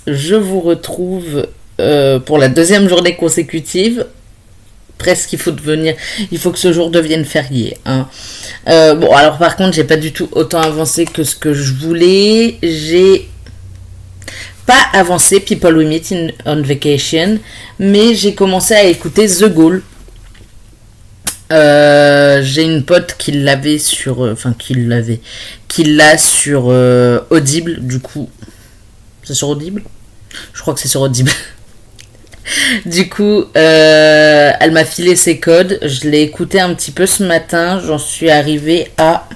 Je vous retrouve pour la deuxième journée consécutive. Presque, il faut que ce jour devienne férié. Hein. Bon, alors par contre, j'ai pas du tout autant avancé que ce que je voulais. J'ai pas avancé People We Meet on Vacation, mais j'ai commencé à écouter The Ghoul. J'ai une pote qui l'avait sur, qui l'a sur Audible. Du coup, c'est sur Audible. Je crois que c'est sur Audible. Du coup, elle m'a filé ses codes. Je l'ai écouté un petit peu ce matin. J'en suis arrivée à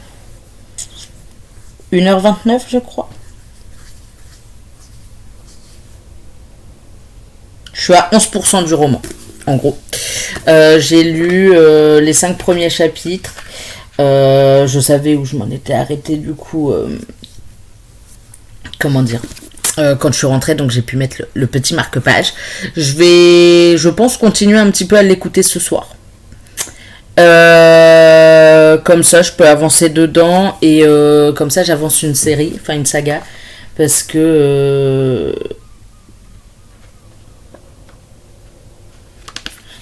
1h29, je crois. Je suis à 11% du roman, en gros. J'ai lu les 5 premiers chapitres. Je savais où je m'en étais arrêtée, du coup. Comment dire ? Quand je suis rentrée, donc j'ai pu mettre le petit marque-page. Je pense, continuer un petit peu à l'écouter ce soir. Comme ça, je peux avancer dedans et comme ça, j'avance une série, enfin une saga, parce que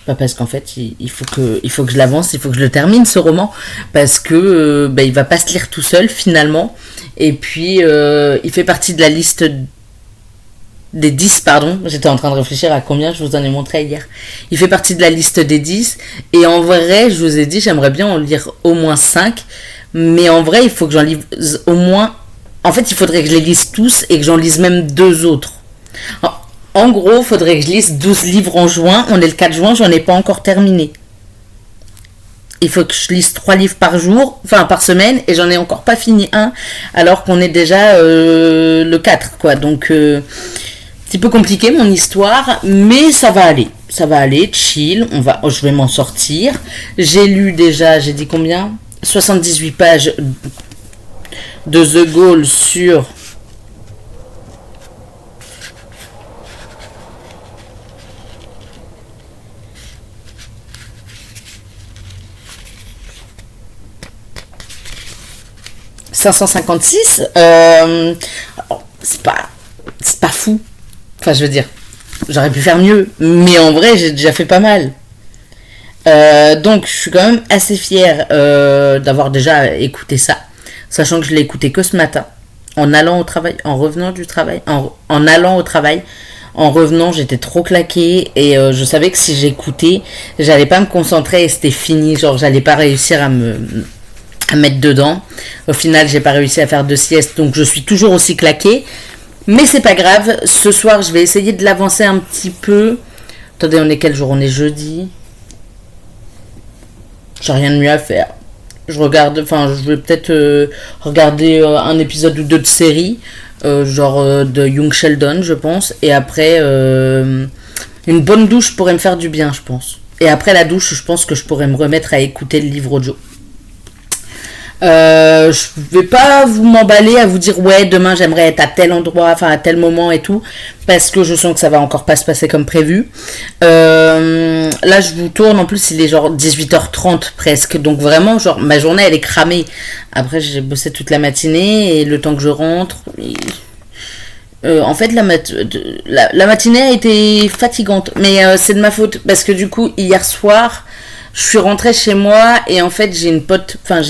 parce qu'en fait, il faut que je l'avance, il faut que je le termine ce roman, parce que il va pas se lire tout seul finalement. Et puis, il fait partie de la liste des 10, pardon, j'étais en train de réfléchir à combien je vous en ai montré hier. Il fait partie de la liste des 10, et en vrai, je vous ai dit, j'aimerais bien en lire au moins 5, mais en vrai, il faut que j'en lise au moins... En fait, il faudrait que je les lise tous, et que j'en lise même 2 autres. En gros, il faudrait que je lise 12 livres en juin, on est le 4 juin, j'en ai pas encore terminé. Il faut que je lise 3 livres par jour, enfin par semaine, et j'en ai encore pas fini un, alors qu'on est déjà le 4, quoi, donc... petit peu compliqué mon histoire, mais ça va aller, chill, je vais m'en sortir. J'ai lu déjà, j'ai dit combien ? 78 pages de The Ghoul sur 556. C'est pas fou. Enfin, je veux dire, j'aurais pu faire mieux, mais en vrai, j'ai déjà fait pas mal. Donc, je suis quand même assez fière d'avoir déjà écouté ça, sachant que je l'ai écouté que ce matin, en allant au travail, en revenant du travail, en allant au travail. En revenant, j'étais trop claquée et je savais que si j'écoutais, j'allais pas me concentrer et c'était fini. Genre, j'allais pas réussir à mettre dedans. Au final, j'ai pas réussi à faire de sieste, donc je suis toujours aussi claquée. Mais c'est pas grave, ce soir je vais essayer de l'avancer un petit peu. Attendez, on est quel jour ? On est jeudi. J'ai rien de mieux à faire. Je vais peut-être regarder un épisode ou 2 de série, genre de Young Sheldon, je pense. Et après, une bonne douche pourrait me faire du bien, je pense. Et après la douche, je pense que je pourrais me remettre à écouter le livre audio. Je vais pas m'emballer à vous dire ouais demain j'aimerais être à tel endroit, enfin à tel moment et tout, parce que je sens que ça va encore pas se passer comme prévu. Là je vous tourne, en plus il est genre 18h30 presque, donc vraiment genre ma journée elle est cramée. Après j'ai bossé toute la matinée et le temps que je rentre, en fait la matinée a été fatigante, mais c'est de ma faute parce que du coup hier soir je suis rentrée chez moi et en fait j'ai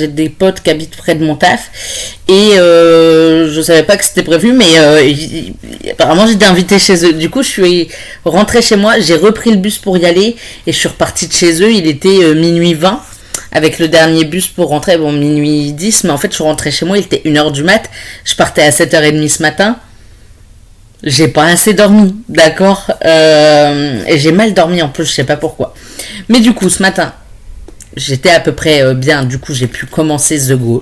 des potes qui habitent près de mon taf et je savais pas que c'était prévu, mais apparemment j'étais invitée chez eux. Du coup je suis rentrée chez moi, j'ai repris le bus pour y aller et je suis repartie de chez eux. Il était minuit 20 avec le dernier bus pour rentrer, bon minuit 10, mais en fait je suis rentrée chez moi, il était 1h du mat, je partais à 7h30 ce matin. J'ai pas assez dormi, d'accord, et j'ai mal dormi en plus, je sais pas pourquoi. Mais du coup, ce matin, j'étais à peu près bien, du coup j'ai pu commencer The Ghoul.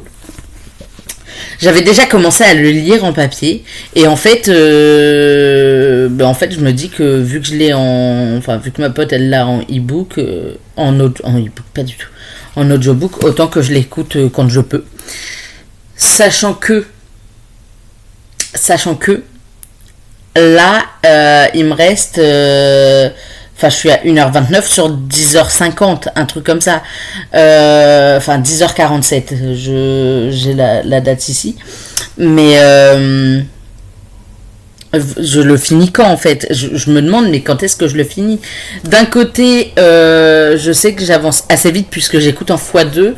J'avais déjà commencé à le lire en papier, et en fait, je me dis que vu que je l'ai vu que ma pote elle l'a en e-book, en e-book pas du tout, en audiobook, autant que je l'écoute quand je peux. Sachant que là, il me reste... je suis à 1h29 sur 10h50, un truc comme ça. 10h47, j'ai la date ici. Mais Je le finis quand en fait? Je me demande, mais quand est-ce que je le finis? D'un côté, je sais que j'avance assez vite puisque j'écoute en x2.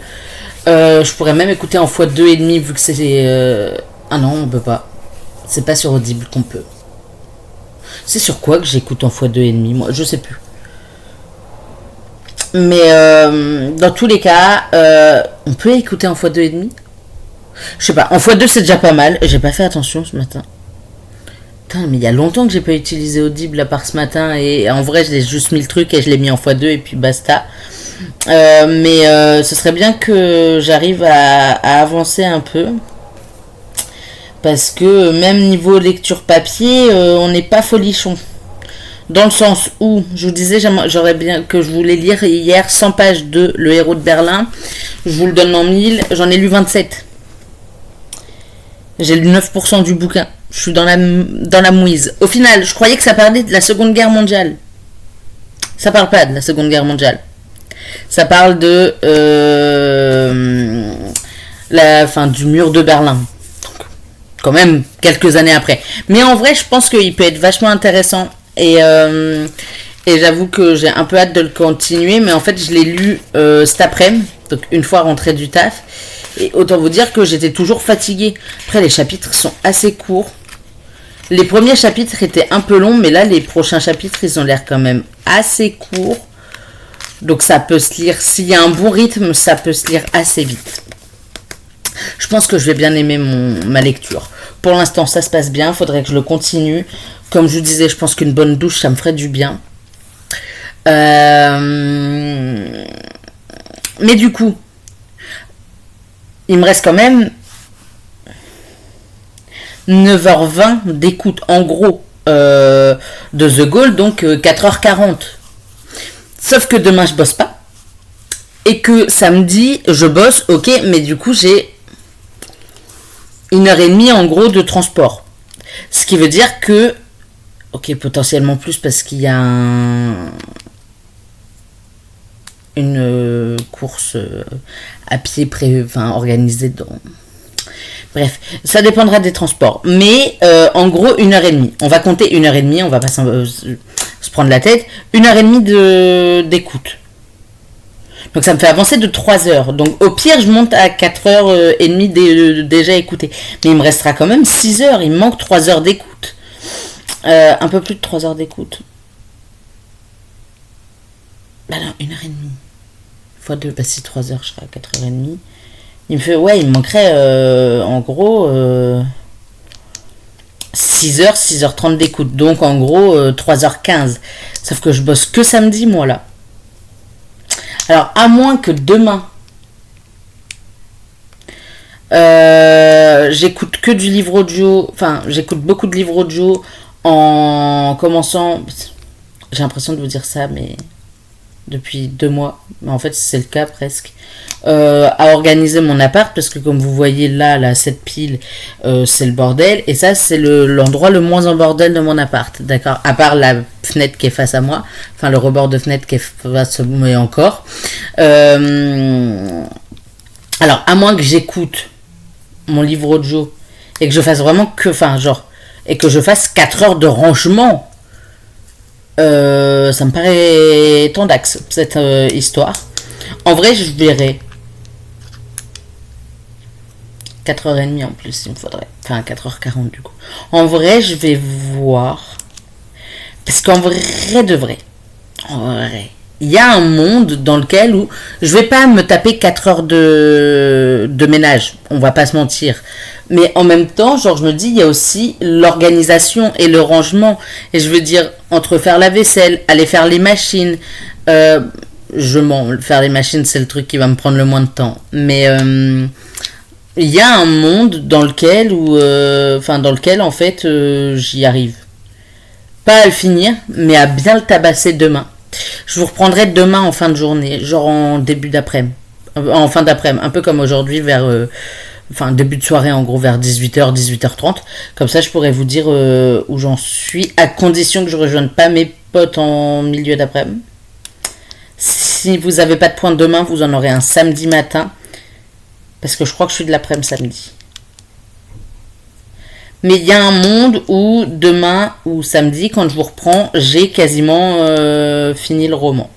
Je pourrais même écouter en x2 et demi vu que c'est... Ah non, on peut pas. C'est pas sur Audible qu'on peut. C'est sur quoi que j'écoute en x2 et demi? Moi, je sais plus. Mais dans tous les cas, on peut écouter en x2 et demi? Je sais pas, en x2 c'est déjà pas mal. J'ai pas fait attention ce matin. Putain, mais il y a longtemps que j'ai pas utilisé Audible à part ce matin. Et en vrai, j'ai juste mis le truc et je l'ai mis en x2 et puis basta. Mais ce serait bien que j'arrive à avancer un peu. Parce que même niveau lecture papier, on n'est pas folichon. Dans le sens où, je vous disais, j'aurais bien que je voulais lire hier 100 pages de Le Héros de Berlin. Je vous le donne en 1000, j'en ai lu 27. J'ai lu 9% du bouquin. Je suis dans la mouise. Au final, je croyais que ça parlait de la Seconde Guerre mondiale. Ça parle pas de la Seconde Guerre mondiale. Ça parle de la fin du mur de Berlin. Donc, quand même quelques années après. Mais en vrai, je pense qu'il peut être vachement intéressant. Et j'avoue que j'ai un peu hâte de le continuer. Mais en fait, je l'ai lu cet après-midi. Donc une fois rentré du taf. Et autant vous dire que j'étais toujours fatiguée. Après, les chapitres sont assez courts. Les premiers chapitres étaient un peu longs, mais là, les prochains chapitres, ils ont l'air quand même assez courts. Donc ça peut se lire, s'il y a un bon rythme, ça peut se lire assez vite. Je pense que je vais bien aimer ma lecture. Pour l'instant, ça se passe bien, il faudrait que je le continue. Comme je vous disais, je pense qu'une bonne douche, ça me ferait du bien. Mais du coup, il me reste quand même 9h20 d'écoute en gros de The Goal, donc 4h40. Sauf que demain je bosse pas. Et que samedi je bosse, ok, mais du coup j'ai 1h30 en gros de transport. Ce qui veut dire que, ok, potentiellement plus parce qu'il y a une course à pied organisée dans... Bref, ça dépendra des transports. Mais en gros, 1h30. On va compter 1h30, on va pas se prendre la tête. 1h30 d'écoute. Donc ça me fait avancer de 3 heures. Donc au pire, je monte à 4h30 déjà écouté. Mais il me restera quand même 6 heures. Il me manque 3 heures d'écoute. Un peu plus de 3 heures d'écoute. Bah non, 1h30. Fois 2, bah si 3 heures, je serai à 4h30. Il me fait, ouais, il me manquerait en gros 6h, 6h30 d'écoute. Donc en gros 3h15. Sauf que je bosse que samedi, moi là. Alors, à moins que demain, j'écoute que du livre audio. Enfin, j'écoute beaucoup de livres audio en commençant. J'ai l'impression de vous dire ça, mais depuis 2 mois. Mais en fait, c'est le cas presque. À organiser mon appart, parce que comme vous voyez là cette pile, c'est le bordel. Et ça, c'est l'endroit le moins en bordel de mon appart. D'accord? À part la fenêtre qui est face à moi. Enfin, le rebord de fenêtre qui est face à moi et encore. Alors, à moins que j'écoute mon livre audio et que je fasse vraiment que... Enfin, genre... Et que je fasse 4 heures de rangement. Ça me paraît tendax, cette histoire. En vrai, je verrai. 4h30 en plus, il me faudrait. Enfin, 4h40 du coup. En vrai, je vais voir. Parce qu'en vrai de vrai, il y a un monde dans lequel où je vais pas me taper 4 heures de ménage. On va pas se mentir. Mais en même temps, genre, je me dis, il y a aussi l'organisation et le rangement. Et je veux dire, entre faire la vaisselle, aller faire les machines, faire les machines, c'est le truc qui va me prendre le moins de temps. Mais il y a un monde dans lequel en fait j'y arrive. Pas à le finir, mais à bien le tabasser demain. Je vous reprendrai demain en fin de journée, genre en début d'après-midi. En fin d'après-midi, un peu comme aujourd'hui vers début de soirée en gros vers 18h, 18h30. Comme ça je pourrais vous dire où j'en suis, à condition que je ne rejoigne pas mes potes en milieu d'après-midi. Si vous n'avez pas de point demain, vous en aurez un samedi matin. Parce que je crois que je suis de l'après-midi samedi. Mais il y a un monde où demain ou samedi, quand je vous reprends, j'ai quasiment fini le roman.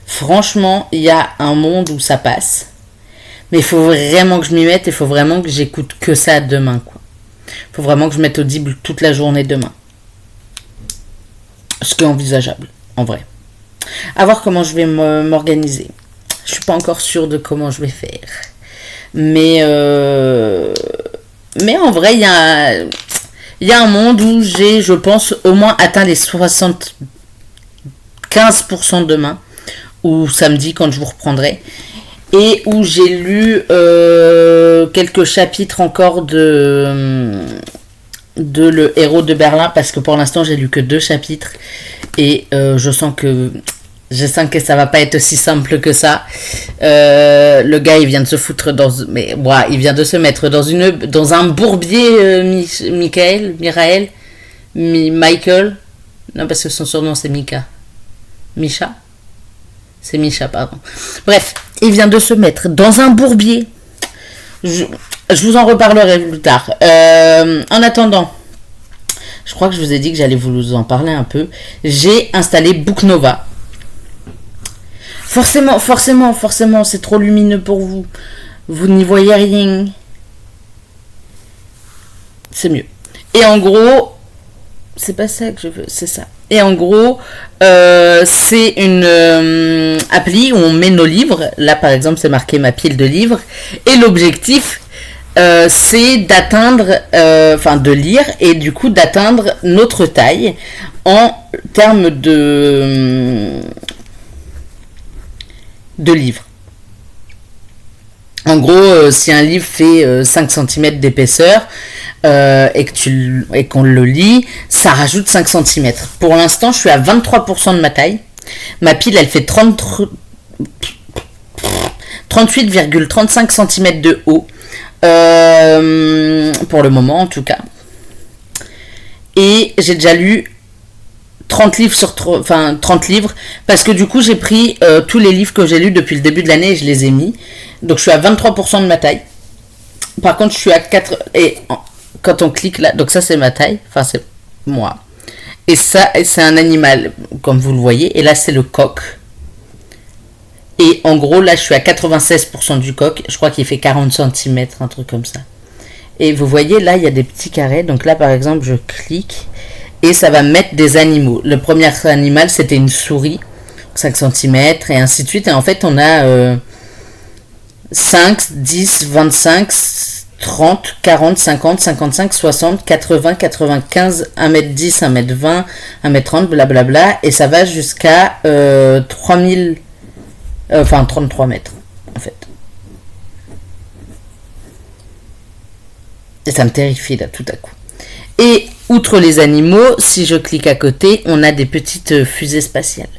Franchement, il y a un monde où ça passe. Mais il faut vraiment que je m'y mette, il faut vraiment que j'écoute que ça demain, quoi. Il faut vraiment que je mette Audible toute la journée demain. Ce qui est envisageable, en vrai. À voir comment je vais m'organiser. Je suis pas encore sûre de comment je vais faire. Mais en vrai, il y a un monde où j'ai, je pense, au moins atteint les 75% demain, ou samedi quand je vous reprendrai, et où j'ai lu quelques chapitres encore de Le Héros de Berlin, parce que pour l'instant j'ai lu que 2 chapitres, et je sens que ça va pas être aussi simple que ça. Le gars, il vient de se foutre il vient de se mettre dans un bourbier, Michael. Non, parce que son surnom c'est Mika. Misha. C'est Misha, pardon. Bref, il vient de se mettre dans un bourbier. Je vous en reparlerai plus tard. En attendant, je crois que je vous ai dit que j'allais vous en parler un peu. J'ai installé Book Nova. Forcément, c'est trop lumineux pour vous. Vous n'y voyez rien. C'est mieux. Et en gros, c'est pas ça que je veux, c'est ça. Et en gros, c'est une appli où on met nos livres. Là, par exemple, c'est marqué ma pile de livres. Et l'objectif, c'est de lire et du coup d'atteindre notre taille en termes de livres. En gros, si un livre fait 5 cm d'épaisseur et qu'on le lit, ça rajoute 5 cm. Pour l'instant, je suis à 23% de ma taille. Ma pile, elle fait 38,35 cm de haut. Pour le moment, en tout cas. Et j'ai déjà lu 30 livres, parce que du coup j'ai pris tous les livres que j'ai lus depuis le début de l'année et je les ai mis. Donc je suis à 23% de ma taille. Par contre je suis à 4, et quand on clique là, donc ça c'est ma taille, enfin c'est moi. Et ça c'est un animal, comme vous le voyez, et là c'est le coq. Et en gros là je suis à 96% du coq, je crois qu'il fait 40 cm, un truc comme ça. Et vous voyez là il y a des petits carrés, donc là par exemple je clique. Et ça va mettre des animaux. Le premier animal, c'était une souris, 5 cm, et ainsi de suite. Et en fait, on a 5, 10, 25, 30, 40, 50, 55, 60, 80, 95, 1m10, 1m20, 1m30, blablabla. Et ça va jusqu'à 33 mètres, en fait. Et ça me terrifie, là, tout à coup. Et outre les animaux, si je clique à côté, on a des petites fusées spatiales.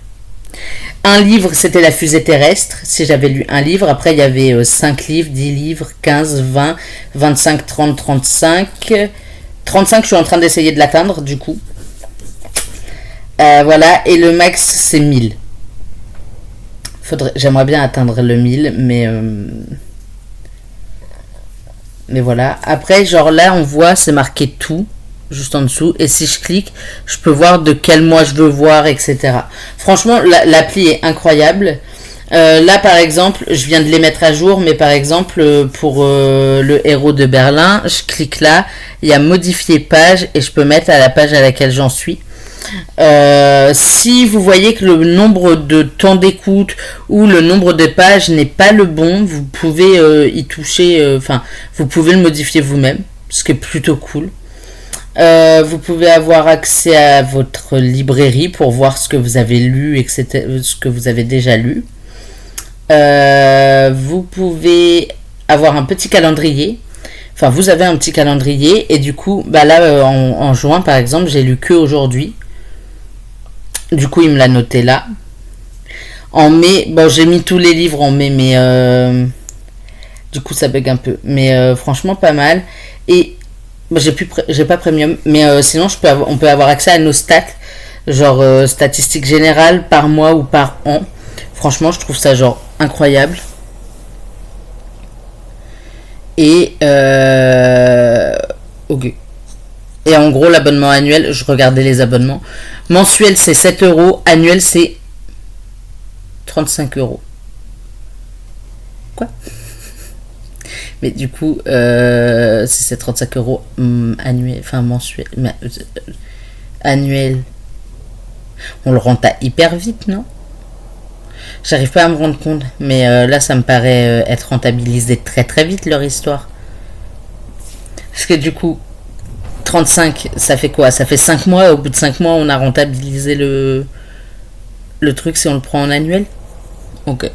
Un livre, c'était la fusée terrestre, si j'avais lu un livre. Après, il y avait 5 livres, 10 livres, 15, 20, 25, 30, 35. 35, je suis en train d'essayer de l'atteindre, du coup. Voilà, et le max, c'est 1000. J'aimerais bien atteindre le 1000, mais voilà. Après, genre là, on voit, c'est marqué tout. Juste en dessous, et si je clique, je peux voir de quel mois je veux voir, etc. Franchement, l'appli est incroyable. Là, par exemple, je viens de les mettre à jour, mais par exemple, pour Le Héros de Berlin, je clique là, il y a modifier page, et je peux mettre à la page à laquelle j'en suis. Si vous voyez que le nombre de temps d'écoute ou le nombre de pages n'est pas le bon, vous pouvez y toucher, vous pouvez le modifier vous-même, ce qui est plutôt cool. Vous pouvez avoir accès à votre librairie pour voir ce que vous avez lu, etc., ce que vous avez déjà lu. Vous pouvez avoir un petit calendrier. Enfin, vous avez un petit calendrier et du coup, là, en juin, par exemple, j'ai lu que aujourd'hui. Du coup, il me l'a noté là. En mai, j'ai mis tous les livres en mai, mais du coup, ça bug un peu. Mais franchement, pas mal. Et j'ai pas premium, mais sinon on peut avoir accès à nos stats, genre statistiques générales par mois ou par an. Franchement, je trouve ça genre incroyable. Et Ok. Et en gros, l'abonnement annuel, je regardais les abonnements. Mensuel, c'est 7 euros. Annuel, c'est 35 euros. Quoi? Mais du coup, si c'est 35 euros annuel, enfin mensuel, annuel, on le rend à hyper vite, non? J'arrive pas à me rendre compte. Mais là, ça me paraît être rentabilisé très très vite leur histoire. Parce que du coup, 35, ça fait quoi? Ça fait 5 mois. Au bout de 5 mois, on a rentabilisé le truc si on le prend en annuel. Ok.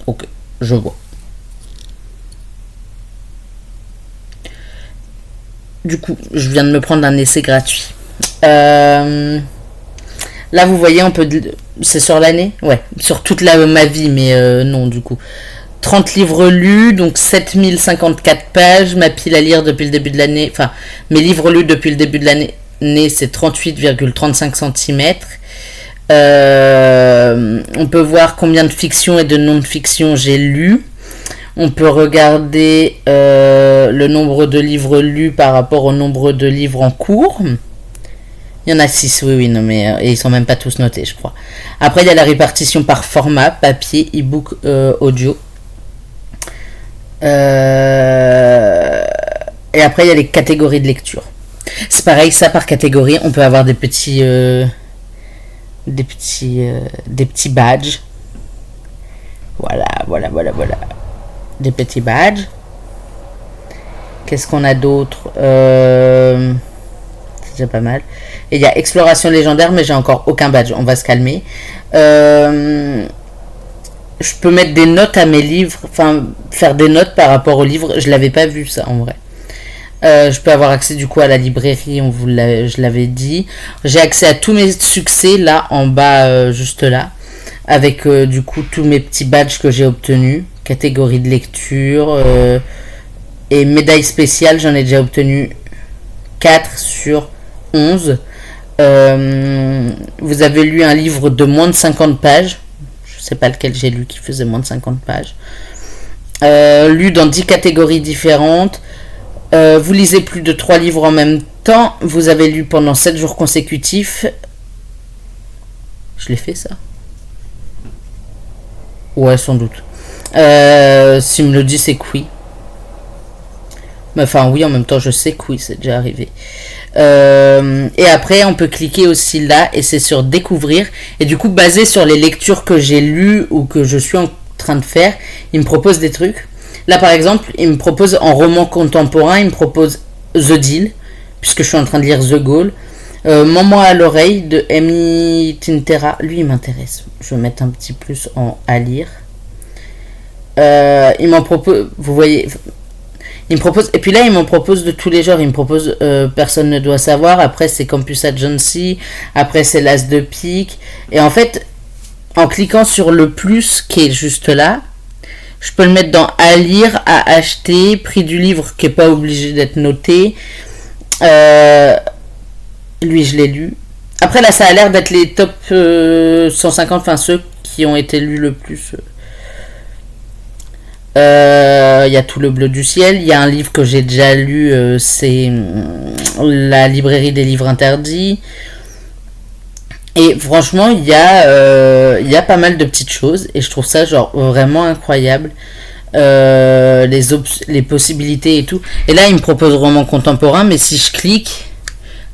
Ok. Je vois. Du coup, je viens de me prendre un essai gratuit. Là, vous voyez, c'est sur l'année. Ouais, sur toute ma vie, mais non, du coup. 30 livres lus, donc 7054 pages. Ma pile à lire depuis le début de l'année. Enfin, mes livres lus depuis le début de l'année, c'est 38,35 cm. On peut voir combien de fiction et de non-fiction j'ai lu. On peut regarder le nombre de livres lus par rapport au nombre de livres en cours. Il y en a 6, oui, non, mais et ils sont même pas tous notés, je crois. Après, il y a la répartition par format, papier, e-book, audio. Et après, il y a les catégories de lecture. C'est pareil, ça par catégorie, on peut avoir des petits badges. Voilà. Des petits badges. Qu'est-ce qu'on a d'autre? C'est déjà pas mal. Et il y a exploration légendaire, mais j'ai encore aucun badge. On va se calmer. Je peux mettre des notes à mes livres, enfin faire des notes par rapport aux livres. Je l'avais pas vu ça en vrai. Je peux avoir accès du coup à la librairie, je l'avais dit. J'ai accès à tous mes succès là en bas, juste là, avec du coup tous mes petits badges que j'ai obtenus, catégorie de lecture et médaille spéciale. J'en ai déjà obtenu 4 sur 11. Vous avez lu un livre de moins de 50 pages. Je sais pas lequel j'ai lu qui faisait moins de 50 pages. Lu dans 10 catégories différentes. Vous lisez plus de 3 livres en même temps. Vous avez lu pendant 7 jours consécutifs. Je l'ai fait ça? Ouais, sans doute. S'il me le dit, c'est que oui. Enfin, oui, en même temps, je sais que oui, c'est déjà arrivé. Et après, on peut cliquer aussi là, et c'est sur découvrir. Et du coup, basé sur les lectures que j'ai lues ou que je suis en train de faire, il me propose des trucs. Là, par exemple, il me propose en roman contemporain, il me propose The Deal, puisque je suis en train de lire The Goal. Maman à l'oreille de Amy Tintera. Lui, il m'intéresse. Je vais mettre un petit plus en à lire. Il m'en propose, vous voyez, il me propose, et puis là, il m'en propose de tous les genres. Il me propose Personne ne doit savoir. Après, c'est Campus Agency. Après, c'est L'As de pique. Et en fait, en cliquant sur le plus qui est juste là, je peux le mettre dans à lire, à acheter, prix du livre qui n'est pas obligé d'être noté. Lui, je l'ai lu. Après, là, ça a l'air d'être les top 150, enfin ceux qui ont été lus le plus. Il y a Tout le bleu du ciel. Il y a un livre que j'ai déjà lu, c'est La librairie des livres interdits. Et franchement, il y a pas mal de petites choses. Et je trouve ça genre vraiment incroyable. Les possibilités et tout. Et là, il me propose roman contemporain. Mais si je clique,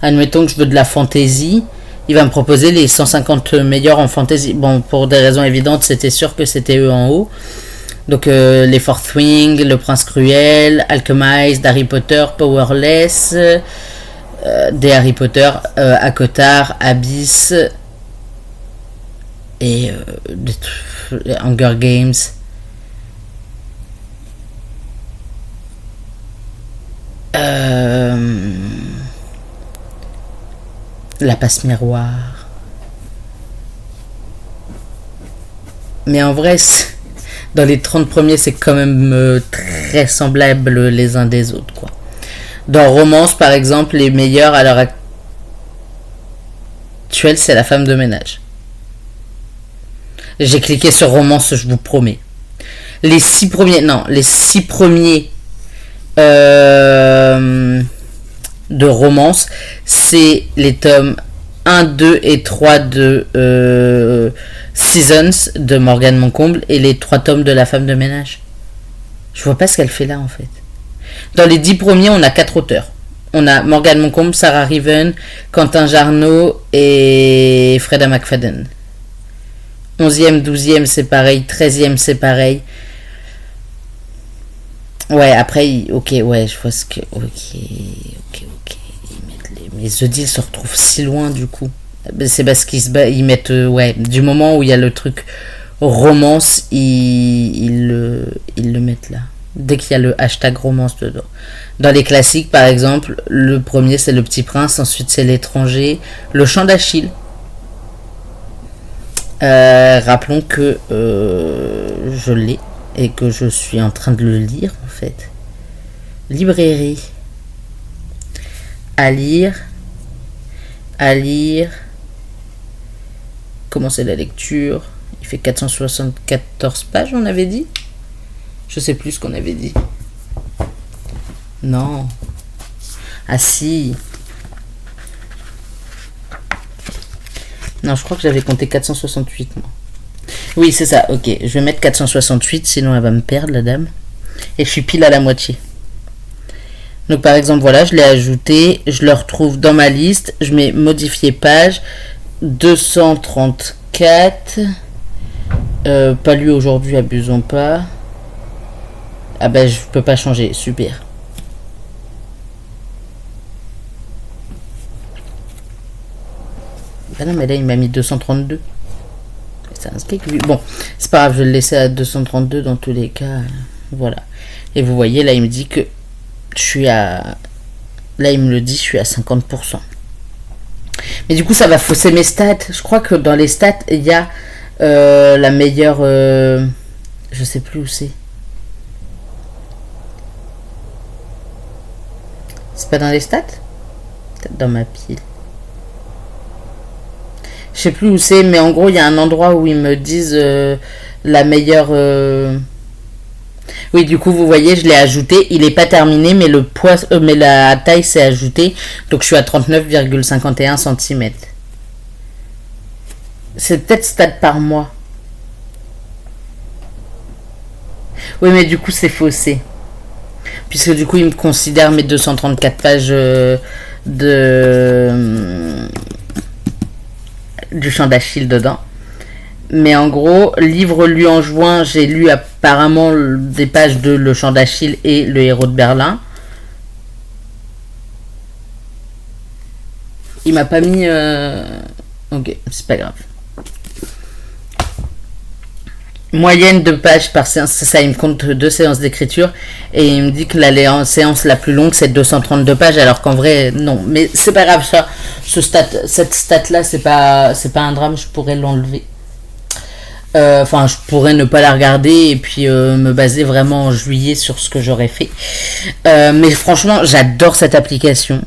admettons que je veux de la fantasy, il va me proposer les 150 meilleurs en fantasy. Bon, pour des raisons évidentes, c'était sûr que c'était eux en haut. Donc les Fourth Wing, Le Prince Cruel, Alchemized, Harry Potter, Powerless, des Harry Potter, Akotar, Abyss et Hunger Games. La passe miroir. Mais en vrai, dans les 30 premiers, c'est quand même très semblable les uns des autres, quoi. Dans Romance, par exemple, les meilleurs à l'heure actuelle, c'est La femme de ménage. J'ai cliqué sur Romance, je vous promets. Les 6 premiers de romance, c'est les tomes 1, 2 et 3 de Seasons de Morgane Moncomble et les 3 tomes de La femme de ménage. Je vois pas ce qu'elle fait là en fait. Dans les 10 premiers, on a 4 auteurs. On a Morgane Moncomble, Sarah Riven, Quentin Jarnot et Freda McFadden. 11e, 12e c'est pareil, 13e c'est pareil. Ouais, après, ok, ouais, je vois ce que... Ok. Mais The Deal se retrouve si loin du coup. C'est parce ils mettent... ouais, du moment où il y a le truc romance, ils le mettent là. Dès qu'il y a le hashtag romance dedans. Dans les classiques, par exemple, le premier c'est Le Petit Prince, ensuite c'est L'étranger, Le Chant d'Achille. Rappelons que je l'ai et que je suis en train de le lire en fait. Librairie. À lire. Commencer la lecture. Il fait 474 pages, on avait dit. Je sais plus ce qu'on avait dit. Non. Ah si. Non, je crois que j'avais compté 468, moi. Oui, c'est ça, ok. Je vais mettre 468, sinon elle va me perdre, la dame. Et je suis pile à la moitié. Donc, par exemple, voilà, je l'ai ajouté. Je le retrouve dans ma liste. Je mets modifier page. 234. Pas lu aujourd'hui, abusons pas. Ah ben, je peux pas changer. Super. Ah non, mais là, il m'a mis 232. C'est inscrit que... Bon, c'est pas grave, je vais le laisser à 232 dans tous les cas. Voilà. Et vous voyez, là, il me dit que je suis à... Là, il me le dit, je suis à 50%. Mais du coup, ça va fausser mes stats. Je crois que dans les stats, il y a la meilleure... Je sais plus où c'est. C'est pas dans les stats? Peut-être dans ma pile. Je sais plus où c'est, mais en gros, il y a un endroit où ils me disent la meilleure... Oui, du coup, vous voyez, je l'ai ajouté. Il n'est pas terminé, mais le poids, mais la taille s'est ajoutée. Donc, je suis à 39,51 cm. C'est peut-être stade par mois. Oui, mais du coup, c'est faussé. Puisque du coup, il me considère mes 234 pages du Chant d'Achille dedans. Mais en gros, livre lu en juin, j'ai lu apparemment des pages de Le Chant d'Achille et Le Héros de Berlin. Il m'a pas mis... Ok, c'est pas grave. Moyenne de pages par séance, c'est ça, il me compte 2 séances d'écriture et il me dit que la séance la plus longue c'est 232 pages alors qu'en vrai non, mais c'est pas grave ça, cette stat là c'est pas un drame, je pourrais l'enlever. Enfin, je pourrais ne pas la regarder et puis me baser vraiment en juillet sur ce que j'aurais fait. Mais franchement, j'adore cette application.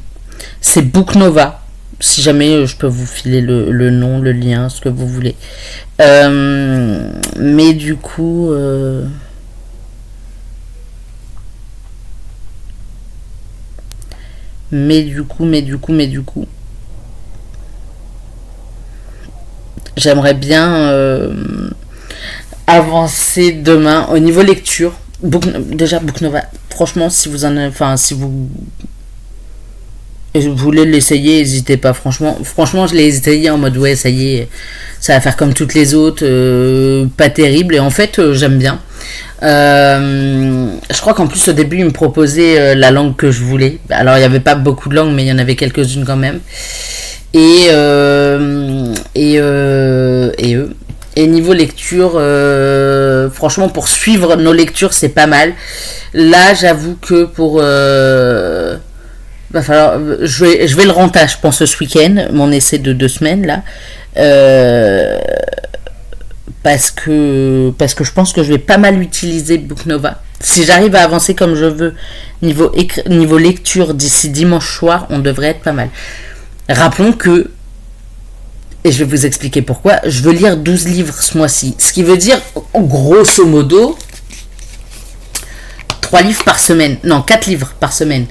C'est Book Nova. Si jamais je peux vous filer le nom, le lien, ce que vous voulez. Mais du coup... Mais du coup... J'aimerais bien avancer demain au niveau lecture. Déjà Book Nova. Franchement, si vous en, enfin si vous voulez l'essayer, n'hésitez pas. Franchement, je l'ai essayé en mode ouais, ça y est, ça va faire comme toutes les autres, pas terrible. Et en fait, j'aime bien. Je crois qu'en plus au début, il me proposait la langue que je voulais. Alors il n'y avait pas beaucoup de langues, mais il y en avait quelques-unes quand même. Et niveau lecture, franchement pour suivre nos lectures c'est pas mal. Là j'avoue que pour va falloir, je vais le rentrer je pense ce week-end, mon essai de 2 semaines là, parce que je pense que je vais pas mal utiliser Book Nova. Si j'arrive à avancer comme je veux niveau lecture d'ici dimanche soir, on devrait être pas mal. Rappelons que, et je vais vous expliquer pourquoi, je veux lire 12 livres ce mois-ci. Ce qui veut dire, grosso modo, 3 livres par semaine. Non, 4 livres par semaine.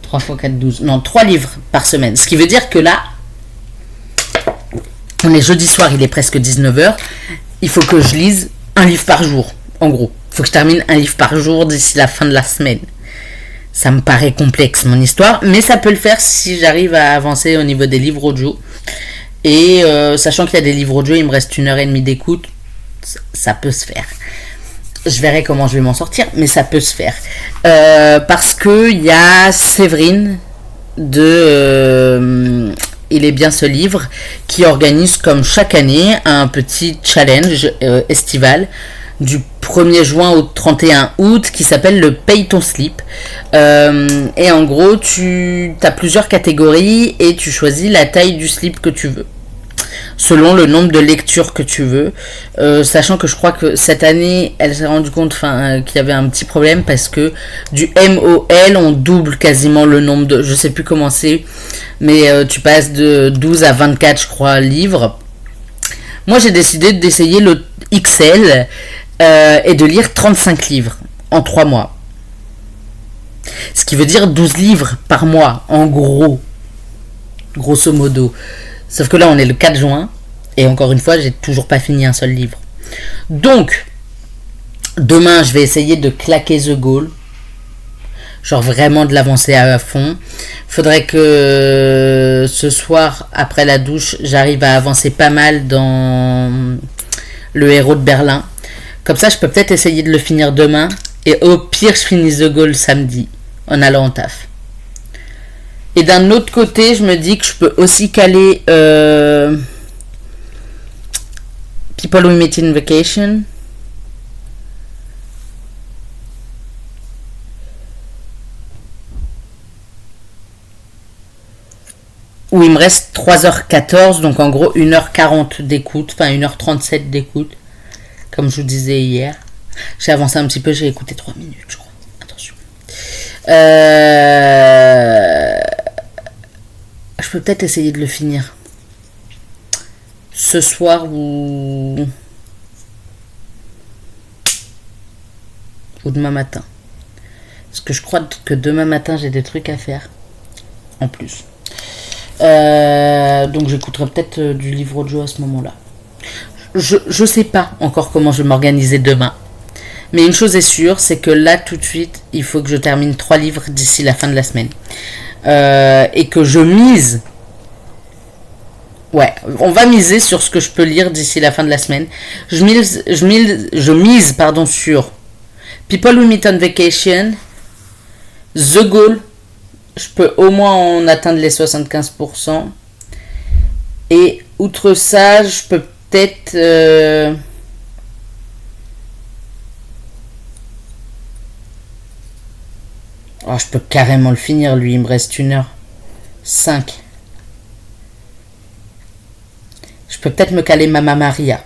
3 x 4, 12. Non, 3 livres par semaine. Ce qui veut dire que là, on est jeudi soir, il est presque 19h. Il faut que je lise un livre par jour, en gros. Il faut que je termine un livre par jour d'ici la fin de la semaine. Ça me paraît complexe, mon histoire. Mais ça peut le faire si j'arrive à avancer au niveau des livres audio. Et sachant qu'il y a des livres audio, il me reste 1h30 d'écoute. Ça peut se faire. Je verrai comment je vais m'en sortir, mais ça peut se faire. Parce qu'il y a Séverine de Il est bien ce livre qui organise comme chaque année un petit challenge estival du 1er juin au 31 août qui s'appelle le Paye ton slip. Et en gros, tu as plusieurs catégories et tu choisis la taille du slip que tu veux, selon le nombre de lectures que tu veux. Sachant que je crois que cette année, elle s'est rendue compte qu'il y avait un petit problème parce que du MOL, on double quasiment le nombre de... Je sais plus comment c'est, mais tu passes de 12 à 24, je crois, livres. Moi, j'ai décidé d'essayer le XL et de lire 35 livres en 3 mois. Ce qui veut dire 12 livres par mois, en gros. Grosso modo. Sauf que là, on est le 4 juin. Et encore une fois, j'ai toujours pas fini un seul livre. Donc, demain, je vais essayer de claquer The Goal. Genre vraiment de l'avancer à fond. Faudrait que ce soir, après la douche, j'arrive à avancer pas mal dans Le Héros de Berlin. Comme ça, je peux peut-être essayer de le finir demain. Et au pire, je finis The Goal samedi, en allant au taf. Et d'un autre côté, je me dis que je peux aussi caler People We Meet in Vacation. Où il me reste 3h14, donc en gros 1h40 d'écoute, enfin 1h37 d'écoute, comme je vous disais hier. J'ai avancé un petit peu, j'ai écouté 3 minutes, je crois. Attention. Je peux peut-être essayer de le finir ce soir ou demain matin. Parce que je crois que demain matin, j'ai des trucs à faire en plus. Donc j'écouterai peut-être du livre audio à ce moment-là. Je sais pas encore comment je vais m'organiser demain. Mais une chose est sûre, c'est que là tout de suite, il faut que je termine 3 livres d'ici la fin de la semaine. Et que je mise. Ouais, on va miser sur ce que je peux lire d'ici la fin de la semaine. Je mise sur People We Meet on Vacation, The Goal. Je peux au moins en atteindre les 75%. Et outre ça, je peux peut-être... Oh, je peux carrément le finir, lui. Il me reste 1h05. Je peux peut-être me caler Mamma Maria.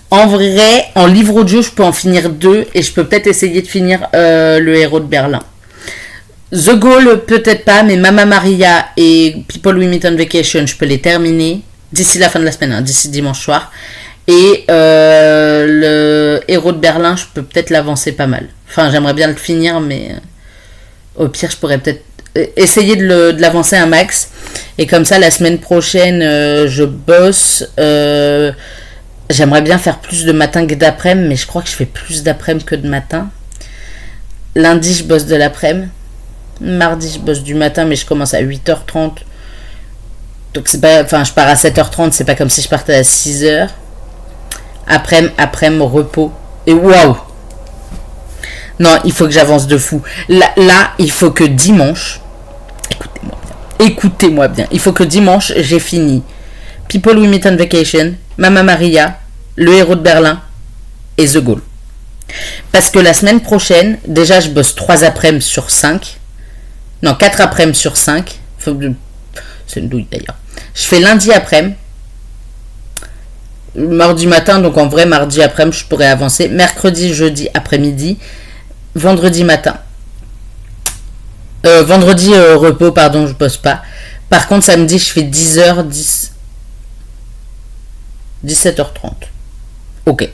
En vrai, en livre audio, je peux en finir 2. Et je peux peut-être essayer de finir Le Héros de Berlin. The Goal, peut-être pas, mais Mamma Maria et People We Meet on Vacation, je peux les terminer d'ici la fin de la semaine, d'ici dimanche soir. Et le Héros de Berlin, je peux peut-être l'avancer pas mal. Enfin, j'aimerais bien le finir, mais au pire, je pourrais peut-être essayer de l'avancer un max. Et comme ça, la semaine prochaine, je bosse. J'aimerais bien faire plus de matin que d'après-midi, mais je crois que je fais plus d'après-midi que de matin. Lundi, je bosse de l'après-midi. Mardi, je bosse du matin, mais je commence à 8h30. Donc, c'est pas, enfin, je pars à 7h30, c'est pas comme si je partais à 6h. Après mon repos. Et waouh! Non, il faut que j'avance de fou. Là, il faut que dimanche. Écoutez-moi bien. Il faut que dimanche, j'ai fini People We Meet on Vacation, Mamma Maria, Le Héros de Berlin et The Goal. Parce que la semaine prochaine, déjà, je bosse 3 après-midi sur 5. Non, 4 après-midi sur 5. C'est une douille d'ailleurs. Je fais lundi après-midi. Mardi matin, donc en vrai, mardi après-midi, je pourrais avancer. Mercredi, jeudi après-midi. Vendredi matin. Vendredi repos, pardon, je bosse pas. Par contre, samedi, je fais 10h, 17h30. Ok.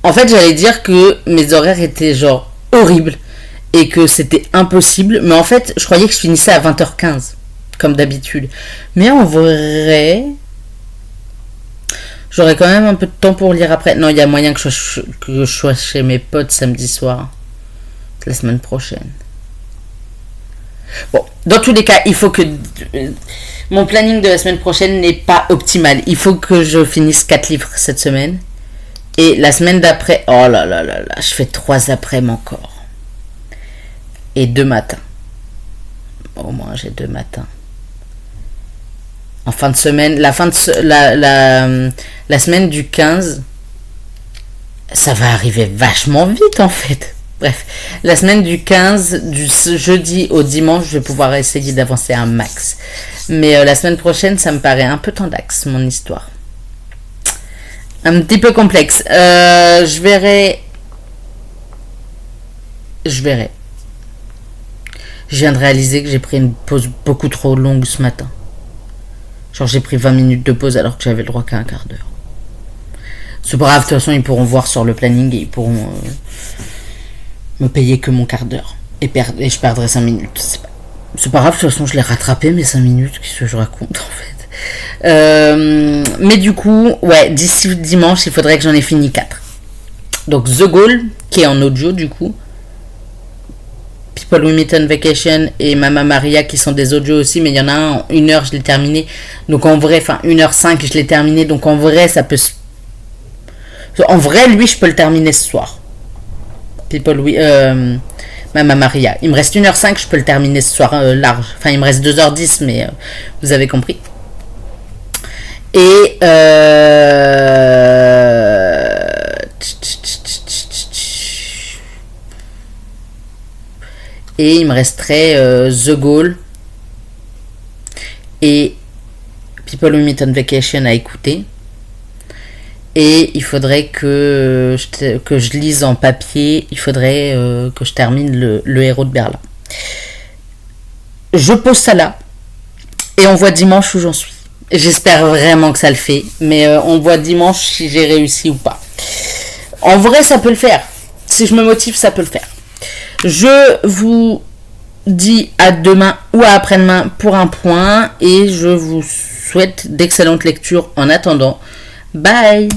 En fait, j'allais dire que mes horaires étaient genre horribles et que c'était impossible. Mais en fait, je croyais que je finissais à 20h15, comme d'habitude. Mais en vrai, j'aurais quand même un peu de temps pour lire après. Non, il y a moyen que je sois chez mes potes samedi soir, la semaine prochaine. Bon, dans tous les cas, il faut que mon planning de la semaine prochaine n'est pas optimal. Il faut que je finisse 4 livres cette semaine. Et la semaine d'après, oh là là là là, je fais 3 après-midi encore. Et 2 matins. Au moins, j'ai 2 matins. En fin de semaine, la semaine du 15, ça va arriver vachement vite en fait. Bref, la semaine du 15, du jeudi au dimanche, je vais pouvoir essayer d'avancer un max. Mais la semaine prochaine, ça me paraît un peu tendax, mon histoire. Un petit peu complexe. Je verrai. Je viens de réaliser que j'ai pris une pause beaucoup trop longue ce matin. Genre j'ai pris 20 minutes de pause alors que j'avais le droit qu'à un quart d'heure. C'est pas grave, de toute façon ils pourront voir sur le planning et ils pourront me payer que mon quart d'heure. Et je perdrai 5 minutes. C'est pas grave, de toute façon je l'ai rattrapé mes 5 minutes, qu'est-ce que je raconte en fait. Mais du coup, ouais, d'ici dimanche il faudrait que j'en ai fini 4. Donc The Goal, qui est en audio du coup. People We Meet on Vacation et Mama Maria qui sont des audios aussi, mais il y en a un en 1 heure je l'ai terminé, donc en vrai, enfin 1h05 je l'ai terminé, donc en vrai ça peut en vrai lui je peux le terminer ce soir. Mama Maria, il me reste 1h05, je peux le terminer ce soir large, enfin il me reste 2h10 mais vous avez compris. Et et il me resterait The Goal et People We Meet on Vacation à écouter. Et il faudrait que je lise en papier, il faudrait que je termine le Héros de Berlin. Je pose ça là et on voit dimanche où j'en suis. J'espère vraiment que ça le fait, mais on voit dimanche si j'ai réussi ou pas. En vrai ça peut le faire, si je me motive ça peut le faire. Je vous dis à demain ou à après-demain pour un point et je vous souhaite d'excellentes lectures en attendant. Bye!